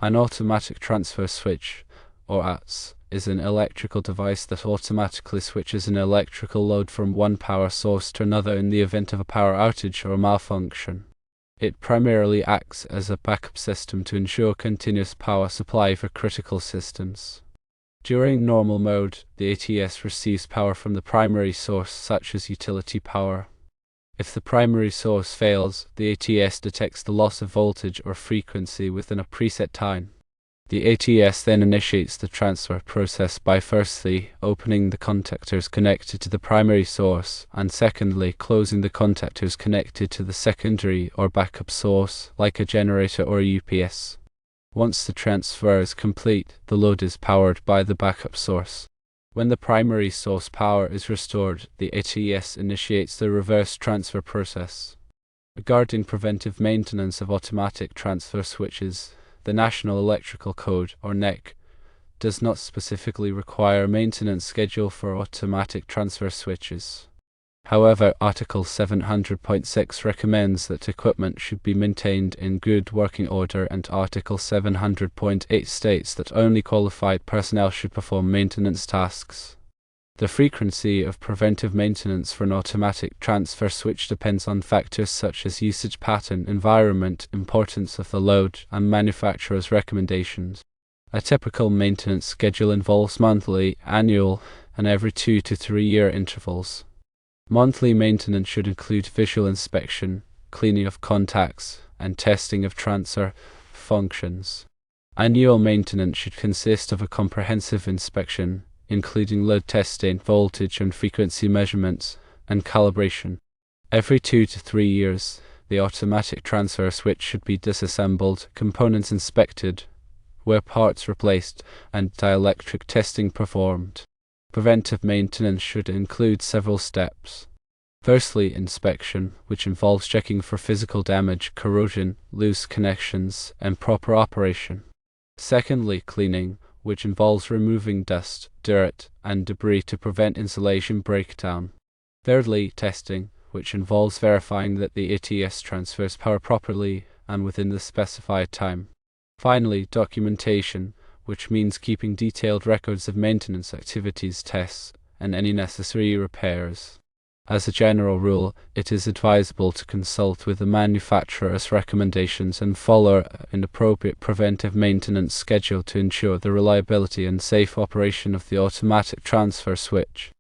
An automatic transfer switch, or ATS, is an electrical device that automatically switches an electrical load from one power source to another in the event of a power outage or malfunction. It primarily acts as a backup system to ensure continuous power supply for critical systems. During normal mode, the ATS receives power from the primary source, such as utility power. If the primary source fails, the ATS detects the loss of voltage or frequency within a preset time. The ATS then initiates the transfer process by firstly opening the contactors connected to the primary source and secondly closing the contactors connected to the secondary or backup source, like a generator or a UPS. Once the transfer is complete, the load is powered by the backup source. When the primary source power is restored, the ATS initiates the reverse transfer process. Regarding preventive maintenance of automatic transfer switches, the National Electrical Code, or NEC, does not specifically require a maintenance schedule for automatic transfer switches. However, Article 700.6 recommends that equipment should be maintained in good working order, and Article 700.8 states that only qualified personnel should perform maintenance tasks. The frequency of preventive maintenance for an automatic transfer switch depends on factors such as usage pattern, environment, importance of the load, and manufacturer's recommendations. A typical maintenance schedule involves monthly, annual, and every 2 to 3 year intervals. Monthly maintenance should include visual inspection, cleaning of contacts, and testing of transfer functions. Annual maintenance should consist of a comprehensive inspection, including load testing, voltage and frequency measurements, and calibration. Every 2 to 3 years, the automatic transfer switch should be disassembled, components inspected, wear parts replaced, and dielectric testing performed. Preventive maintenance should include several steps. Firstly, inspection, which involves checking for physical damage, corrosion, loose connections, and proper operation. Secondly, cleaning, which involves removing dust, dirt, and debris to prevent insulation breakdown. Thirdly, testing, which involves verifying that the ATS transfers power properly and within the specified time. Finally, documentation, which means keeping detailed records of maintenance activities, tests, and any necessary repairs. As a general rule, it is advisable to consult with the manufacturer's recommendations and follow an appropriate preventive maintenance schedule to ensure the reliability and safe operation of the automatic transfer switch.